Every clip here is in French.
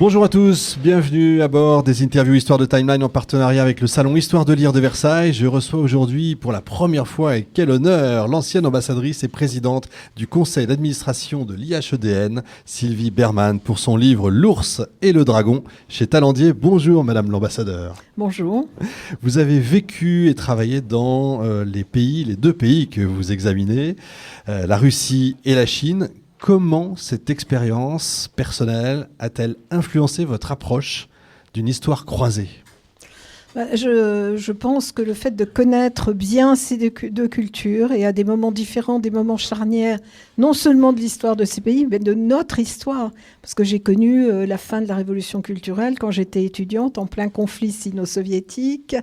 Bonjour à tous, bienvenue à bord des interviews Histoire de Timeline en partenariat avec le Salon Histoire de lire de Versailles. Je reçois aujourd'hui pour la première fois, et quel honneur, l'ancienne ambassadrice et présidente du conseil d'administration de l'IHEDN, Sylvie Berman, pour son livre L'ours et le dragon chez Talandier. Bonjour Madame l'ambassadeur. Bonjour. Vous avez vécu et travaillé dans les deux pays que vous examinez, la Russie et la Chine. Comment cette expérience personnelle a-t-elle influencé votre approche d'une histoire croisée ? Je pense que le fait de connaître bien ces deux cultures et à des moments différents, des moments charnières, non seulement de l'histoire de ces pays, mais de notre histoire. Parce que j'ai connu la fin de la révolution culturelle quand j'étais étudiante en plein conflit sino-soviétique.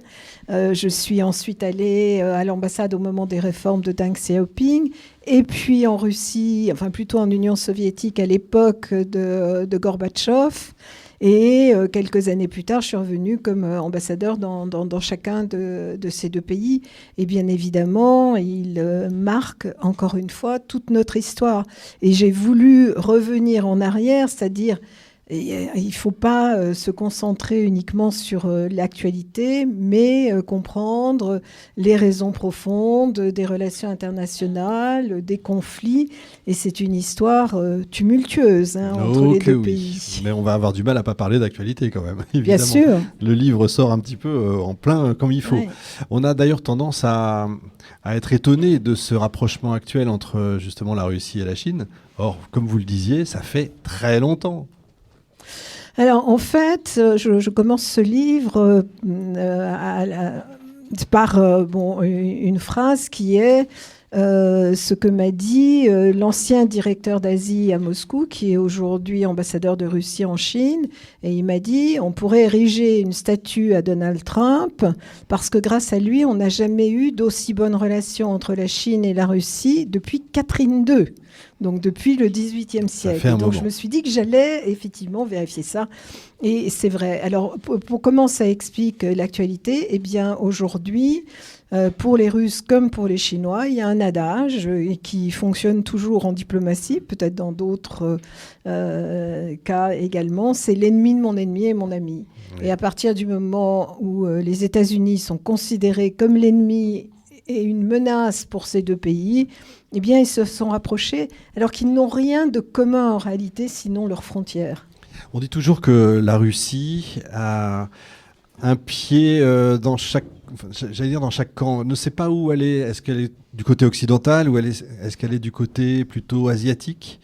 Je suis ensuite allée à l'ambassade au moment des réformes de Deng Xiaoping. Et puis en Russie, enfin plutôt en Union soviétique à l'époque de Gorbatchev. Et quelques années plus tard, je suis revenue comme ambassadeur dans chacun de ces deux pays. Et bien évidemment, il marque encore une fois toute notre histoire. Et j'ai voulu revenir en arrière, c'est-à-dire il ne faut pas se concentrer uniquement sur l'actualité, mais comprendre les raisons profondes des relations internationales, des conflits. Et c'est une histoire tumultueuse entre les deux pays. Mais on va avoir du mal à ne pas parler d'actualité quand même, évidemment. Bien sûr. Le livre sort un petit peu en plein comme il faut. Ouais. On a d'ailleurs tendance à être étonné de ce rapprochement actuel entre justement la Russie et la Chine. Or, comme vous le disiez, ça fait très longtemps. Alors, en fait, je commence ce livre par une phrase qui est ce que m'a dit l'ancien directeur d'Asie à Moscou, qui est aujourd'hui ambassadeur de Russie en Chine. Et il m'a dit, on pourrait ériger une statue à Donald Trump, parce que grâce à lui, on n'a jamais eu d'aussi bonne relation entre la Chine et la Russie depuis Catherine II. Donc depuis le XVIIIe siècle. Donc je me suis dit que j'allais effectivement vérifier ça. Et c'est vrai. Alors pour comment ça explique l'actualité ? Eh bien aujourd'hui, pour les Russes comme pour les Chinois, il y a un adage qui fonctionne toujours en diplomatie, peut-être dans d'autres cas également, c'est l'ennemi de mon ennemi est mon ami. Oui. Et à partir du moment où les États-Unis sont considérés comme l'ennemi et une menace pour ces deux pays, eh bien, ils se sont rapprochés, alors qu'ils n'ont rien de commun en réalité, sinon leurs frontières. On dit toujours que la Russie a un pied dans chaque, dans chaque camp. Ne sait pas où elle est. Est-ce qu'elle est du côté occidental ou est-ce qu'elle est du côté plutôt asiatique ?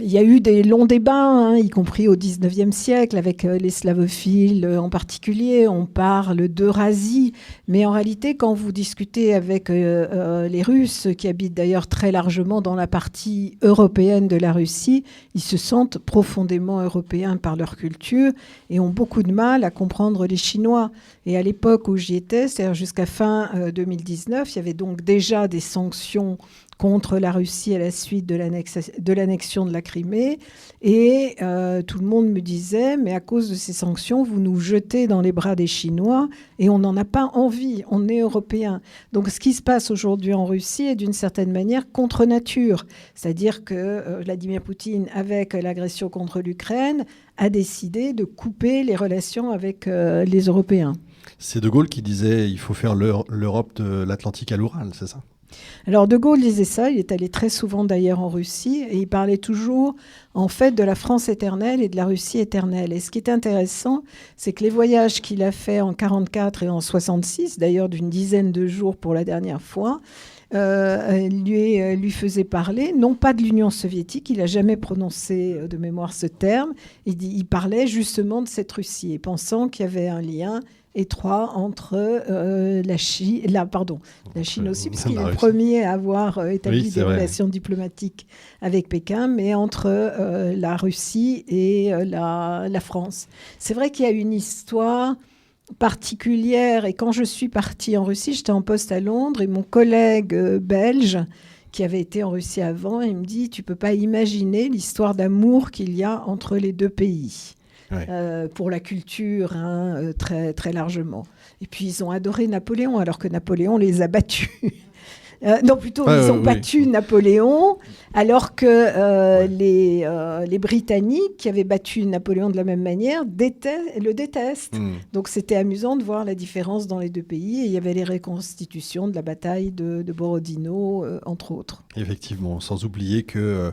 Il y a eu des longs débats, y compris au XIXe siècle, avec les slavophiles en particulier. On parle d'Eurasie. Mais en réalité, quand vous discutez avec les Russes, qui habitent d'ailleurs très largement dans la partie européenne de la Russie, ils se sentent profondément européens par leur culture et ont beaucoup de mal à comprendre les Chinois. Et à l'époque où j'y étais, c'est-à-dire jusqu'à fin 2019, il y avait donc déjà des sanctions contre la Russie à la suite de l'annexion de la Crimée. Et tout le monde me disait, mais à cause de ces sanctions, vous nous jetez dans les bras des Chinois et on n'en a pas envie, on est européens. Donc ce qui se passe aujourd'hui en Russie est d'une certaine manière contre nature. C'est-à-dire que Vladimir Poutine, avec l'agression contre l'Ukraine, a décidé de couper les relations avec les Européens. C'est De Gaulle qui disait il faut faire l'Europe de l'Atlantique à l'Oural, c'est ça ? Alors De Gaulle disait ça, il est allé très souvent d'ailleurs en Russie et il parlait toujours en fait de la France éternelle et de la Russie éternelle. Et ce qui est intéressant, c'est que les voyages qu'il a faits en 1944 et en 1966, d'ailleurs d'une dizaine de jours pour la dernière fois, lui faisait parler, non pas de l'Union soviétique, il n'a jamais prononcé de mémoire ce terme, il parlait justement de cette Russie et pensant qu'il y avait un lien étroit entre la Chine aussi, puisqu'il est le premier à avoir établi des relations diplomatiques avec Pékin, mais entre la Russie et la France. C'est vrai qu'il y a une histoire particulière, et quand je suis partie en Russie, j'étais en poste à Londres, et mon collègue belge, qui avait été en Russie avant, il me dit « Tu ne peux pas imaginer l'histoire d'amour qu'il y a entre les deux pays ». Ouais. Pour la culture, très, très largement. Et puis, ils ont adoré Napoléon, alors que Napoléon les a battus. Non, plutôt, ils ont battu Napoléon, alors que les Britanniques, qui avaient battu Napoléon de la même manière, le détestent. Donc, c'était amusant de voir la différence dans les deux pays. Et il y avait les reconstitutions de la bataille de Borodino, entre autres. Effectivement, sans oublier que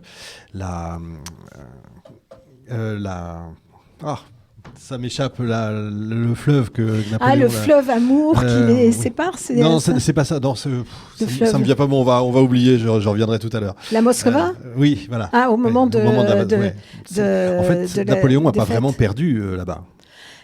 ça m'échappe, le fleuve que Napoléon... Ah, le fleuve Amour qui les sépare, non, c'est pas ça. Non, ça me vient pas. Bon, on va oublier. Je reviendrai tout à l'heure. La Moskva. Oui, voilà. Ah, au moment de en fait, Napoléon n'a pas vraiment perdu là-bas.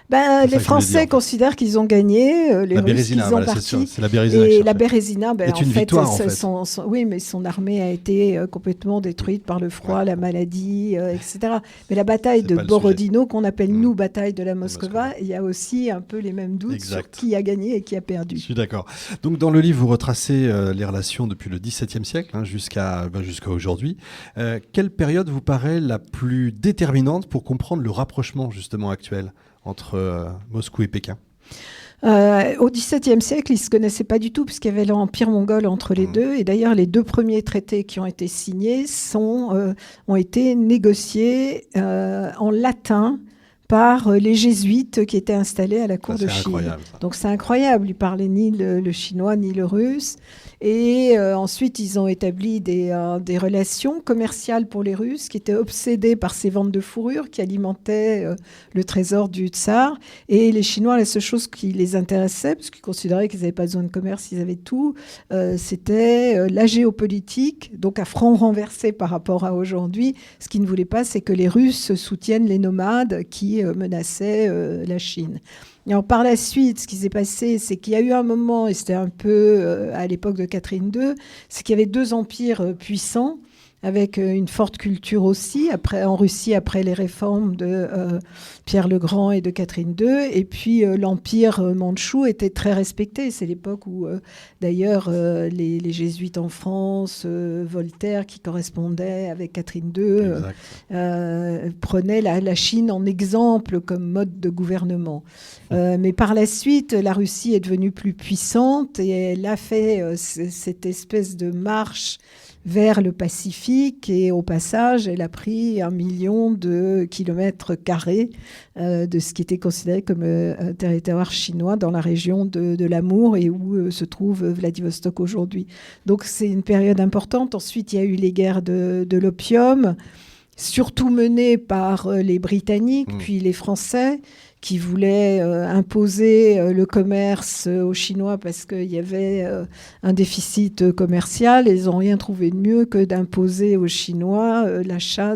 Les Français considèrent qu'ils ont gagné, les Russes qu'ils ont parti. C'est la Bérésina. Et la Bérésina, c'est une victoire, en fait. Oui, mais son armée a été complètement détruite par le froid, la maladie, etc. Mais la bataille de Borodino, qu'on appelle nous bataille de la Moskva, il y a aussi un peu les mêmes doutes sur qui a gagné et qui a perdu. Je suis d'accord. Donc dans le livre, vous retracez les relations depuis le XVIIe siècle jusqu'à aujourd'hui. Quelle période vous paraît la plus déterminante pour comprendre le rapprochement justement actuel entre Moscou et Pékin? Au XVIIe siècle, ils ne se connaissaient pas du tout puisqu'il y avait l'Empire mongol entre les deux. Et d'ailleurs, les deux premiers traités qui ont été signés ont été négociés en latin par les jésuites qui étaient installés à la cour de Chine. Donc c'est incroyable, ils parlaient ni le chinois ni le russe. Et ensuite, ils ont établi des relations commerciales pour les Russes qui étaient obsédés par ces ventes de fourrure qui alimentaient le trésor du tsar. Et les Chinois, la seule chose qui les intéressait, parce qu'ils considéraient qu'ils n'avaient pas besoin de commerce, ils avaient tout, c'était la géopolitique, donc à front renversé par rapport à aujourd'hui. Ce qu'ils ne voulaient pas, c'est que les Russes soutiennent les nomades qui menaçaient la Chine. Et alors, par la suite, ce qui s'est passé, c'est qu'il y a eu un moment, et c'était un peu à l'époque de Catherine II, c'est qu'il y avait deux empires puissants, avec une forte culture aussi, en Russie, après les réformes de Pierre le Grand et de Catherine II. Et puis, l'empire mandchou était très respecté. C'est l'époque où, d'ailleurs, les jésuites en France, Voltaire, qui correspondait avec Catherine II, prenait la Chine en exemple comme mode de gouvernement. Mais par la suite, la Russie est devenue plus puissante et elle a fait cette espèce de marche vers le Pacifique, et au passage, elle a pris 1 million de kilomètres carrés de ce qui était considéré comme un territoire chinois dans la région de l'Amour et où se trouve Vladivostok aujourd'hui. Donc c'est une période importante. Ensuite, il y a eu les guerres de l'opium, surtout menées par les Britanniques, puis les Français, qui voulaient imposer le commerce aux Chinois parce qu'il y avait un déficit commercial. Ils n'ont rien trouvé de mieux que d'imposer aux Chinois l'achat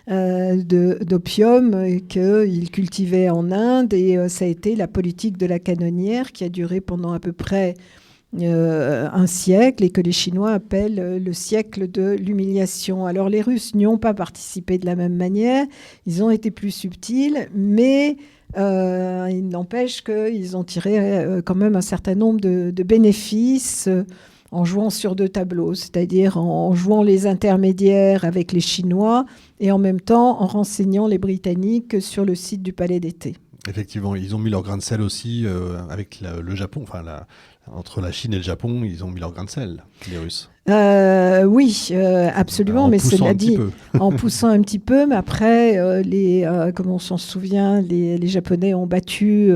d'opium qu'ils cultivaient en Inde. Et ça a été la politique de la canonnière qui a duré pendant à peu près un siècle et que les Chinois appellent le siècle de l'humiliation. Alors les Russes n'y ont pas participé de la même manière, ils ont été plus subtils, mais il n'empêche qu'ils ont tiré quand même un certain nombre de bénéfices en jouant sur deux tableaux, c'est-à-dire en jouant les intermédiaires avec les Chinois et en même temps en renseignant les Britanniques sur le site du Palais d'été. Effectivement, ils ont mis leur grain de sel aussi avec le Japon, entre la Chine et le Japon, ils ont mis leur grain de sel, les Russes. Oui, absolument, mais cela dit, en poussant un petit peu, mais après, comme on s'en souvient, les Japonais ont battu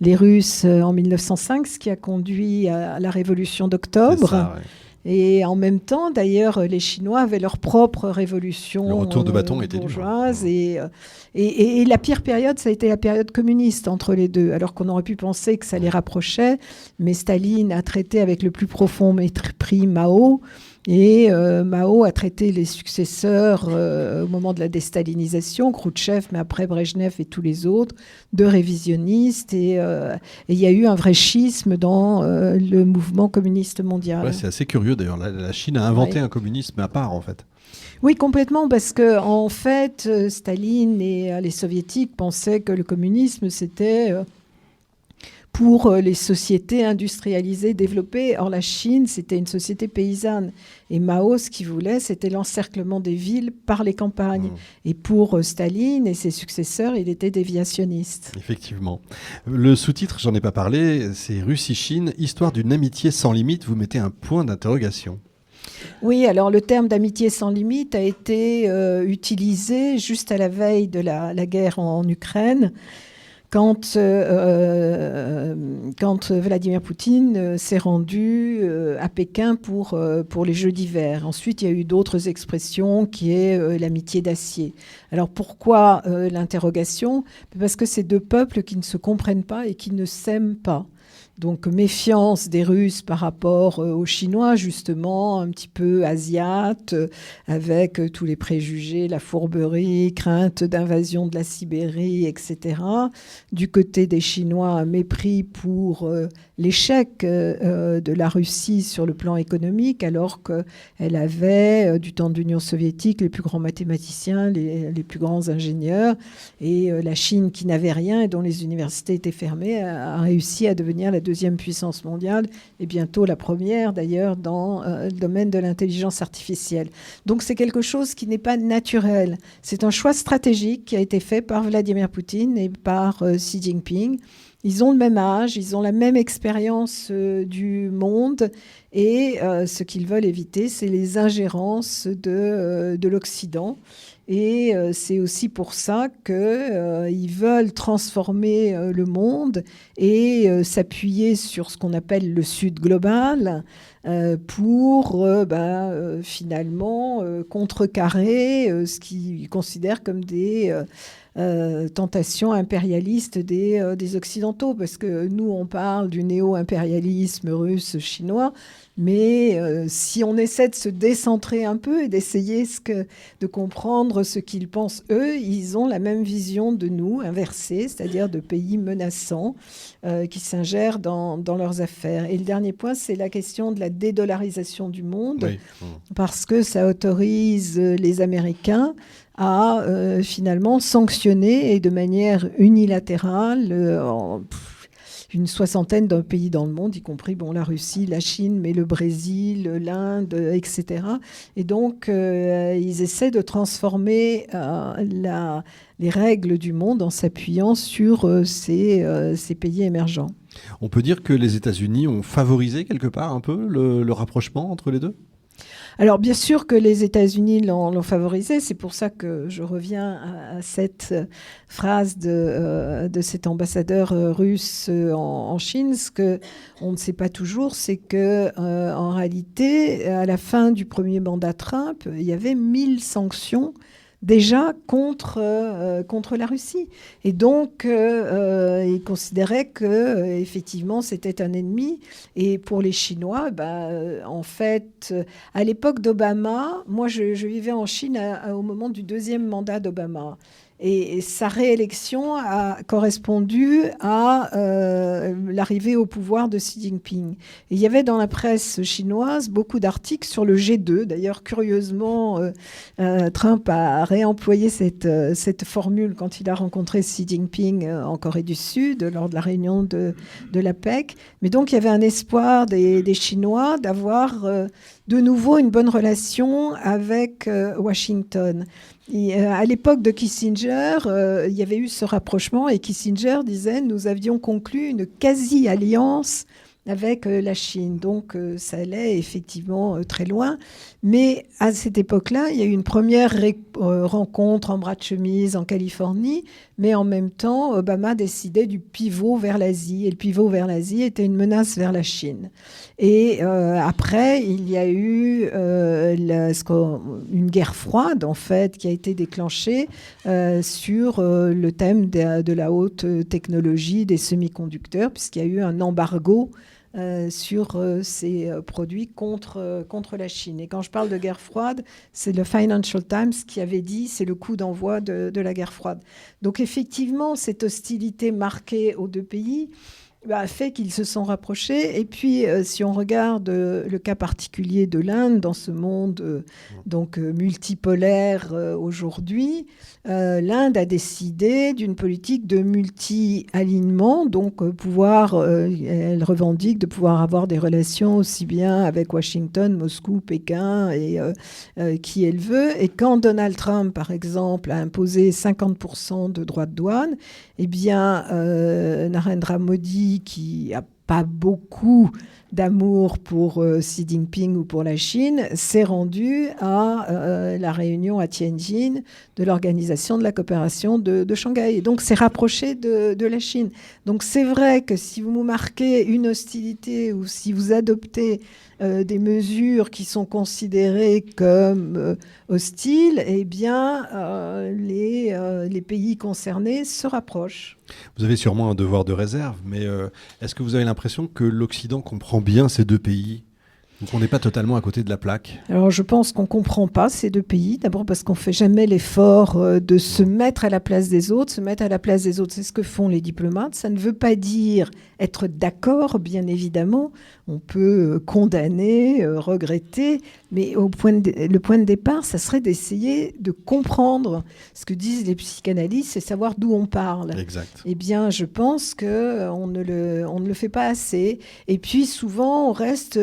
les Russes en 1905, ce qui a conduit à la révolution d'octobre. C'est ça, ouais. Et en même temps, d'ailleurs, les Chinois avaient leur propre révolution le retour de bâton était bourgeoise. Et la pire période, ça a été la période communiste entre les deux, alors qu'on aurait pu penser que ça les rapprochait. Mais Staline a traité avec le plus profond mépris Mao. Et Mao a traité les successeurs au moment de la déstalinisation, Khrouchtchev, mais après Brejnev et tous les autres, de révisionnistes. Et il y a eu un vrai schisme dans le mouvement communiste mondial. Ouais, c'est assez curieux d'ailleurs. La Chine a inventé un communisme à part en fait. Oui, complètement, parce que en fait, Staline et les soviétiques pensaient que le communisme, c'était pour les sociétés industrialisées, développées. Or, la Chine, c'était une société paysanne. Et Mao, ce qu'il voulait, c'était l'encerclement des villes par les campagnes. Et pour Staline et ses successeurs, il était déviationniste. Effectivement. Le sous-titre, j'en ai pas parlé, c'est Russie-Chine, histoire d'une amitié sans limite. Vous mettez un point d'interrogation. Oui, alors le terme d'amitié sans limite a été utilisé juste à la veille de la guerre en Ukraine, quand Vladimir Poutine s'est rendu à Pékin pour les Jeux d'hiver. Ensuite, il y a eu d'autres expressions qui est l'amitié d'acier. Alors pourquoi l'interrogation ? Parce que c'est deux peuples qui ne se comprennent pas et qui ne s'aiment pas. Donc méfiance des Russes par rapport aux Chinois, justement, un petit peu asiates, avec tous les préjugés, la fourberie, crainte d'invasion de la Sibérie, etc. Du côté des Chinois, un mépris pour l'échec de la Russie sur le plan économique, alors qu'elle avait, du temps de l'Union soviétique, les plus grands mathématiciens, les plus grands ingénieurs, et la Chine, qui n'avait rien et dont les universités étaient fermées, a réussi à devenir la deuxième puissance mondiale, et bientôt la première d'ailleurs dans le domaine de l'intelligence artificielle. Donc c'est quelque chose qui n'est pas naturel. C'est un choix stratégique qui a été fait par Vladimir Poutine et par Xi Jinping. Ils ont le même âge, ils ont la même expérience du monde, et ce qu'ils veulent éviter, c'est les ingérences de l'Occident. Et c'est aussi pour ça qu'ils veulent transformer le monde et s'appuyer sur ce qu'on appelle le Sud global pour finalement contrecarrer ce qu'ils considèrent comme des tentations impérialistes des Occidentaux. Parce que nous, on parle du néo-impérialisme russe, chinois, mais si on essaie de se décentrer un peu et d'essayer de comprendre ce qu'ils pensent, eux, ils ont la même vision de nous, inversée, c'est-à-dire de pays menaçants qui s'ingèrent dans leurs affaires. Et le dernier point, c'est la question de la dédollarisation du monde, oui. Parce que ça autorise les Américains à finalement sanctionner, et de manière unilatérale, une soixantaine de pays dans le monde, y compris la Russie, la Chine, mais le Brésil, l'Inde, etc. Et donc, ils essaient de transformer les règles du monde en s'appuyant sur ces pays émergents. On peut dire que les États-Unis ont favorisé quelque part un peu le rapprochement entre les deux ? Alors, bien sûr que les États-Unis l'ont favorisé. C'est pour ça que je reviens à cette phrase de cet ambassadeur russe en Chine. Ce qu'on ne sait pas toujours, c'est qu'en réalité, à la fin du premier mandat Trump, il y avait 1000 sanctions déjà contre la Russie. Et donc, ils considéraient qu'effectivement, c'était un ennemi. Et pour les Chinois, en fait, à l'époque d'Obama, moi, je vivais en Chine au moment du deuxième mandat d'Obama. Et sa réélection a correspondu à l'arrivée au pouvoir de Xi Jinping. Et il y avait dans la presse chinoise beaucoup d'articles sur le G2. D'ailleurs, curieusement, Trump a réemployé cette formule quand il a rencontré Xi Jinping en Corée du Sud, lors de la réunion de l'APEC. Mais donc, il y avait un espoir des Chinois d'avoir de nouveau une bonne relation avec Washington. Et, à l'époque de Kissinger, il y avait eu ce rapprochement, et Kissinger disait « Nous avions conclu une quasi-alliance avec la Chine ». Donc ça allait effectivement très loin. Mais à cette époque-là, il y a eu une première rencontre en bras de chemise en Californie, mais en même temps, Obama décidait du pivot vers l'Asie. Et le pivot vers l'Asie était une menace vers la Chine. Et après, il y a eu une guerre froide, en fait, qui a été déclenchée sur le thème de la haute technologie des semi-conducteurs, puisqu'il y a eu un embargo sur ces produits contre la Chine. Et quand je parle de guerre froide, c'est le Financial Times qui avait dit c'est le coup d'envoi de la guerre froide. Donc effectivement, cette hostilité marquée aux deux pays fait qu'ils se sont rapprochés. Et puis, si on regarde le cas particulier de l'Inde dans ce monde multipolaire aujourd'hui, l'Inde a décidé d'une politique de multi-alignement, donc elle revendique de pouvoir avoir des relations aussi bien avec Washington, Moscou, Pékin et qui elle veut. Et quand Donald Trump, par exemple, a imposé 50% de droits de douane, eh bien, Narendra Modi, qui n'a pas beaucoup d'amour pour Xi Jinping ou pour la Chine, s'est rendu à la réunion à Tianjin de l'Organisation de la coopération de Shanghai. Et donc, s'est rapproché de la Chine. Donc, c'est vrai que si vous marquez une hostilité ou si vous adoptez des mesures qui sont considérées comme hostiles, eh bien, les pays concernés se rapprochent. Vous avez sûrement un devoir de réserve, mais est-ce que vous avez l'impression que l'Occident comprend bien ces deux pays ? Donc on n'est pas totalement à côté de la plaque. Alors je pense qu'on ne comprend pas ces deux pays. D'abord parce qu'on ne fait jamais l'effort de se mettre à la place des autres. Se mettre à la place des autres, c'est ce que font les diplomates. Ça ne veut pas dire être d'accord, bien évidemment. On peut condamner, regretter, mais le point de départ, ça serait d'essayer de comprendre ce que disent les psychanalystes et savoir d'où on parle. Exact. Eh bien, je pense qu'on ne le fait pas assez. Et puis, souvent, on reste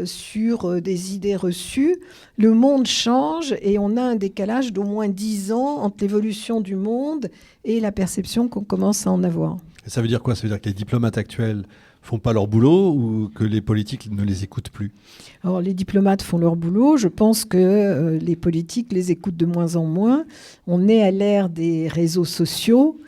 sur des idées reçues. Le monde change et on a un décalage d'au moins 10 ans entre l'évolution du monde et la perception qu'on commence à en avoir. Et ça veut dire quoi ? Ça veut dire que les diplomates actuels font pas leur boulot ou que les politiques ne les écoutent plus ? Alors, les diplomates font leur boulot. Je pense que les politiques les écoutent de moins en moins. On est à l'ère des réseaux sociaux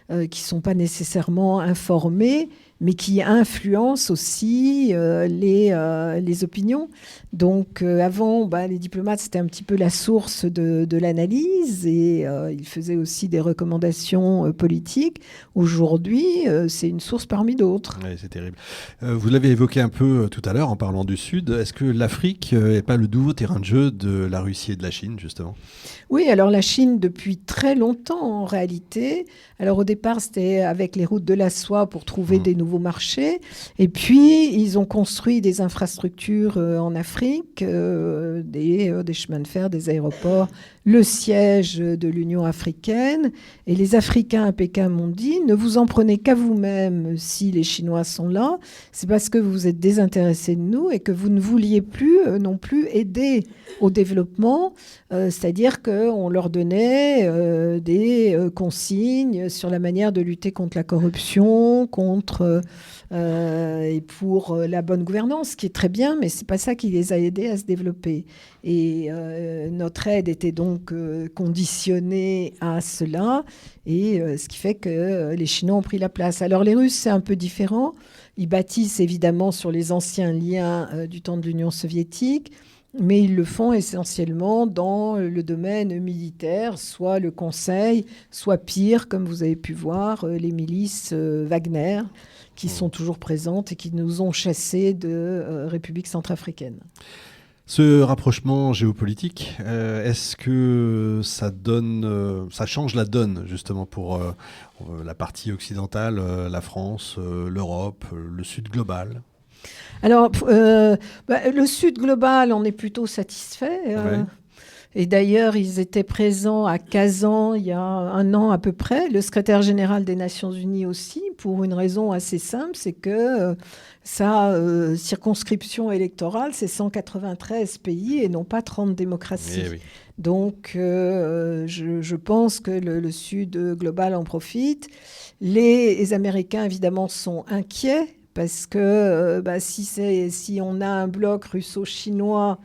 qui ne sont pas nécessairement informés, mais qui influencent aussi les opinions. Donc avant, les diplomates, c'était un petit peu la source de l'analyse et ils faisaient aussi des recommandations politiques. Aujourd'hui, c'est une source parmi d'autres. Oui, c'est terrible. Vous l'avez évoqué un peu tout à l'heure en parlant du Sud. Est-ce que l'Afrique n'est pas le nouveau terrain de jeu de la Russie et de la Chine, justement ? Oui, alors la Chine, depuis très longtemps, en réalité. Alors au départ, c'était avec les routes de la soie pour trouver des nouveaux marchés. Et puis, ils ont construit des infrastructures en Afrique, des chemins de fer, des aéroports, le siège de l'Union africaine. Et les Africains à Pékin m'ont dit, ne vous en prenez qu'à vous-même si les Chinois sont là. C'est parce que vous êtes désintéressés de nous et que vous ne vouliez plus non plus aider au développement. C'est-à-dire qu'on leur donnait des consignes sur la manière de lutter contre la corruption, et pour la bonne gouvernance, ce qui est très bien, mais ce n'est pas ça qui les a aidés à se développer. Et notre aide était donc conditionnée à cela, et ce qui fait que les Chinois ont pris la place. Alors les Russes, c'est un peu différent. Ils bâtissent évidemment sur les anciens liens du temps de l'Union soviétique, mais ils le font essentiellement dans le domaine militaire, soit le Conseil, soit pire, comme vous avez pu voir, les milices Wagner, qui sont toujours présentes et qui nous ont chassés de République centrafricaine. Ce rapprochement géopolitique, est-ce que ça change la donne justement pour la partie occidentale, la France, l'Europe, le Sud global ? Alors, le Sud global, on est plutôt satisfait. Ouais. Et d'ailleurs, ils étaient présents à Kazan il y a 1 an à peu près. Le secrétaire général des Nations Unies aussi, pour une raison assez simple, c'est que sa circonscription électorale, c'est 193 pays et non pas 30 démocraties. Eh oui. Donc, je pense que le Sud global en profite. Les Américains, évidemment, sont inquiets parce que si on a un bloc russo-chinois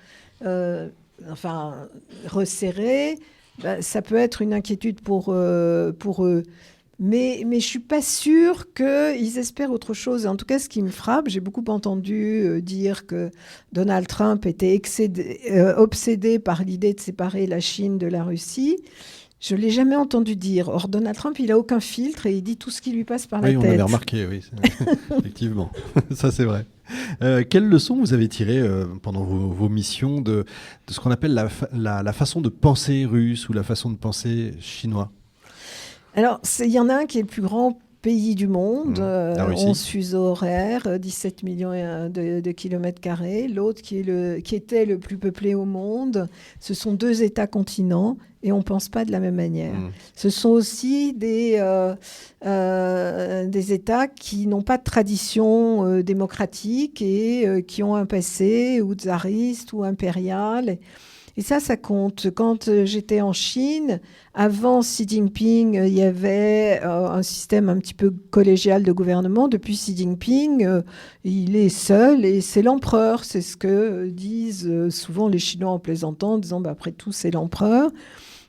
resserré, ça peut être une inquiétude pour eux. Mais je ne suis pas sûre qu'ils espèrent autre chose. En tout cas, ce qui me frappe, j'ai beaucoup entendu dire que Donald Trump était obsédé par l'idée de séparer la Chine de la Russie. Je ne l'ai jamais entendu dire. Or, Donald Trump, il n'a aucun filtre et il dit tout ce qui lui passe par la tête. Oui, on avait remarqué, oui. Effectivement. Ça, c'est vrai. Quelles leçons vous avez tirées pendant vos missions de ce qu'on appelle la façon de penser russe ou la façon de penser chinois ? Alors, il y en a un qui est le plus grand pays du monde, La Russie. 11 fuseaux horaires, 17 millions de kilomètres carrés. L'autre qui était le plus peuplé au monde. Ce sont 2 États-continents et on ne pense pas de la même manière. Ce sont aussi des États qui n'ont pas de tradition démocratique et qui ont un passé ou tsariste ou impérial. Et ça compte. Quand j'étais en Chine, avant Xi Jinping, il y avait un système un petit peu collégial de gouvernement. Depuis Xi Jinping, il est seul et c'est l'empereur. C'est ce que disent souvent les Chinois en plaisantant, en disant après tout, c'est l'empereur.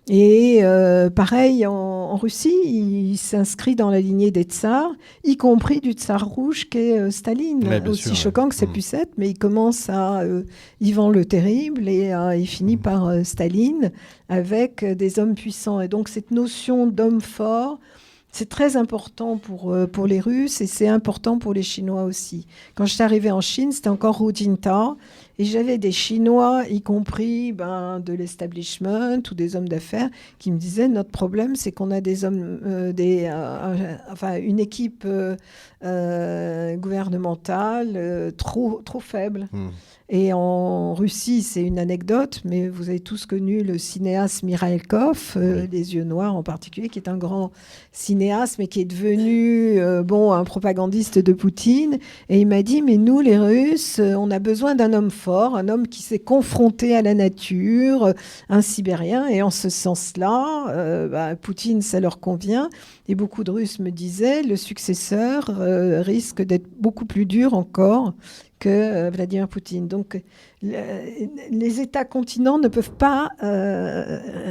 Et pareil, en Russie, il s'inscrit dans la lignée des tsars, y compris du tsar rouge qu'est Staline. Ouais, aussi sûr, choquant que ça puisse être, mais il commence à Ivan le Terrible et il finit par Staline avec des hommes puissants. Et donc cette notion d'homme fort, c'est très important pour les Russes et c'est important pour les Chinois aussi. Quand je suis arrivée en Chine, c'était encore Hu Jintao et j'avais des Chinois, y compris de l'establishment ou des hommes d'affaires, qui me disaient notre problème, c'est qu'on a des hommes, une équipe gouvernementale trop faible. Et en Russie, c'est une anecdote, mais vous avez tous connu le cinéaste Mikhalkov, Les Yeux Noirs en particulier, qui est un grand cinéaste, mais qui est devenu un propagandiste de Poutine. Et il m'a dit, mais nous, les Russes, on a besoin d'un homme fort, un homme qui s'est confronté à la nature, un Sibérien. Et en ce sens-là, Poutine, ça leur convient. Et beaucoup de Russes me disaient, le successeur risque d'être beaucoup plus dur encore que Vladimir Poutine. Donc, les États-continents ne peuvent pas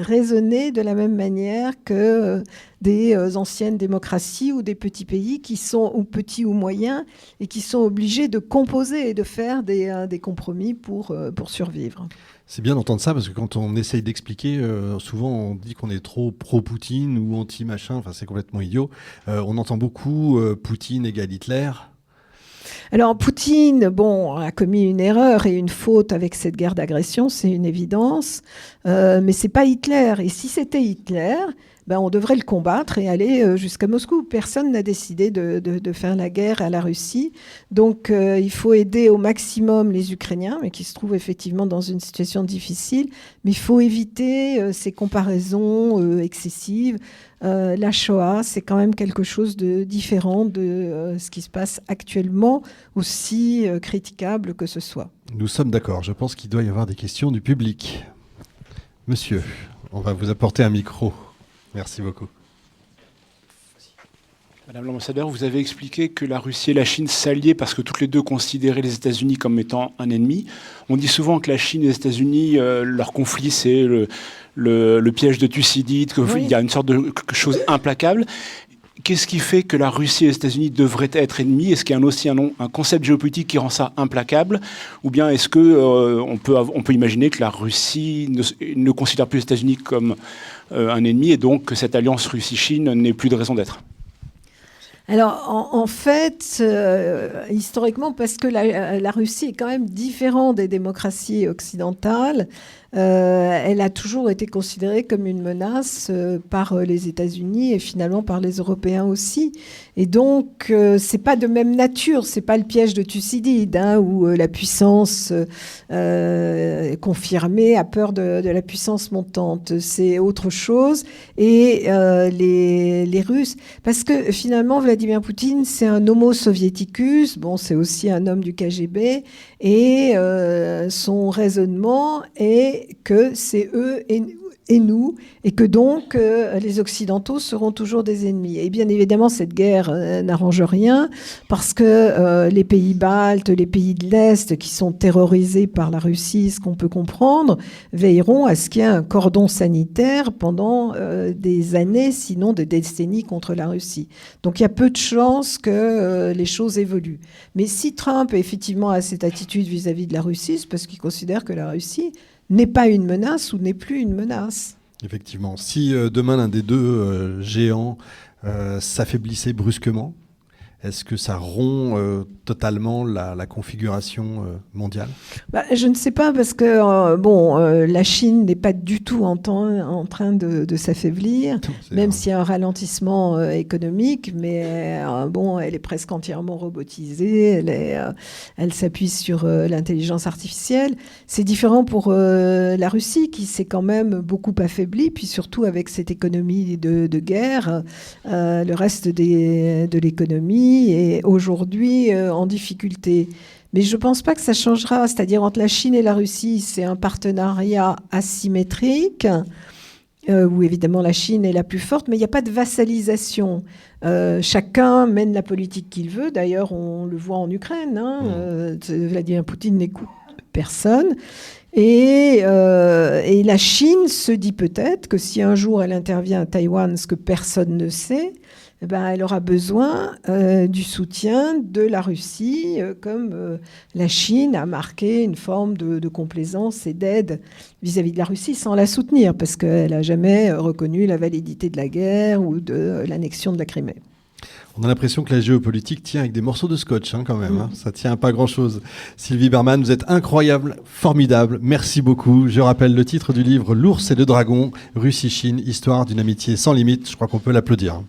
raisonner de la même manière que des anciennes démocraties ou des petits pays qui sont ou petits ou moyens et qui sont obligés de composer et de faire des compromis pour survivre. C'est bien d'entendre ça parce que quand on essaye d'expliquer, souvent on dit qu'on est trop pro-Poutine ou anti-machin, enfin c'est complètement idiot. On entend beaucoup Poutine égale Hitler. Alors Poutine, a commis une erreur et une faute avec cette guerre d'agression, c'est une évidence, mais c'est pas Hitler. Et si c'était Hitler, on devrait le combattre et aller jusqu'à Moscou. Personne n'a décidé de faire la guerre à la Russie. Donc il faut aider au maximum les Ukrainiens, mais qui se trouvent effectivement dans une situation difficile. Mais il faut éviter ces comparaisons excessives. La Shoah, c'est quand même quelque chose de différent de ce qui se passe actuellement, aussi critiquable que ce soit. Nous sommes d'accord. Je pense qu'il doit y avoir des questions du public. Monsieur, on va vous apporter un micro. Merci beaucoup. Madame l'ambassadeur, vous avez expliqué que la Russie et la Chine s'alliaient parce que toutes les deux considéraient les États-Unis comme étant un ennemi. On dit souvent que la Chine et les États-Unis, leur conflit, c'est le piège de Thucydide, qu'il y a une sorte de chose implacable. Qu'est-ce qui fait que la Russie et les États-Unis devraient être ennemis ? Est-ce qu'il y a aussi un concept géopolitique qui rend ça implacable ? Ou bien est-ce qu'on peut imaginer que la Russie ne considère plus les États-Unis comme un ennemi et donc que cette alliance Russie-Chine n'ait plus de raison d'être ? Alors, en fait, historiquement, parce que la Russie est quand même différente des démocraties occidentales, elle a toujours été considérée comme une menace par les États-Unis et finalement par les Européens aussi. Et donc, c'est pas de même nature, c'est pas le piège de Thucydide, où la puissance confirmée a peur de la puissance montante. C'est autre chose. Et les Russes, parce que finalement, Vladimir Poutine, c'est un homo soviéticus, c'est aussi un homme du KGB, et son raisonnement est que c'est eux et nous, et que donc les Occidentaux seront toujours des ennemis. Et bien évidemment, cette guerre n'arrange rien, parce que les pays baltes, les pays de l'Est, qui sont terrorisés par la Russie, ce qu'on peut comprendre, veilleront à ce qu'il y ait un cordon sanitaire pendant des années, sinon des décennies contre la Russie. Donc il y a peu de chances que les choses évoluent. Mais si Trump effectivement a cette attitude vis-à-vis de la Russie, c'est parce qu'il considère que la Russie n'est pas une menace ou n'est plus une menace. Effectivement. Si demain l'un des deux géants s'affaiblissait brusquement, est-ce que ça rompt totalement la configuration mondiale ? Je ne sais pas, parce que la Chine n'est pas du tout en train de s'affaiblir, même s'il y a un ralentissement économique, mais elle est presque entièrement robotisée, elle s'appuie sur l'intelligence artificielle. C'est différent pour la Russie, qui s'est quand même beaucoup affaiblie, puis surtout avec cette économie de guerre, le reste de l'économie est aujourd'hui en difficulté. Mais je ne pense pas que ça changera. C'est-à-dire, entre la Chine et la Russie, c'est un partenariat asymétrique, où évidemment la Chine est la plus forte, mais il n'y a pas de vassalisation. Chacun mène la politique qu'il veut. D'ailleurs, on le voit en Ukraine. Vladimir Poutine n'écoute personne. Et la Chine se dit peut-être que si un jour elle intervient à Taïwan, ce que personne ne sait, elle aura besoin du soutien de la Russie, comme la Chine a marqué une forme de complaisance et d'aide vis-à-vis de la Russie sans la soutenir, parce qu'elle n'a jamais reconnu la validité de la guerre ou de l'annexion de la Crimée. On a l'impression que la géopolitique tient avec des morceaux de scotch quand même. Ça tient à pas grand-chose. Sylvie Bermann, vous êtes incroyable, formidable. Merci beaucoup. Je rappelle le titre du livre « L'ours et le dragon, Russie-Chine, histoire d'une amitié sans limite ». Je crois qu'on peut l'applaudir.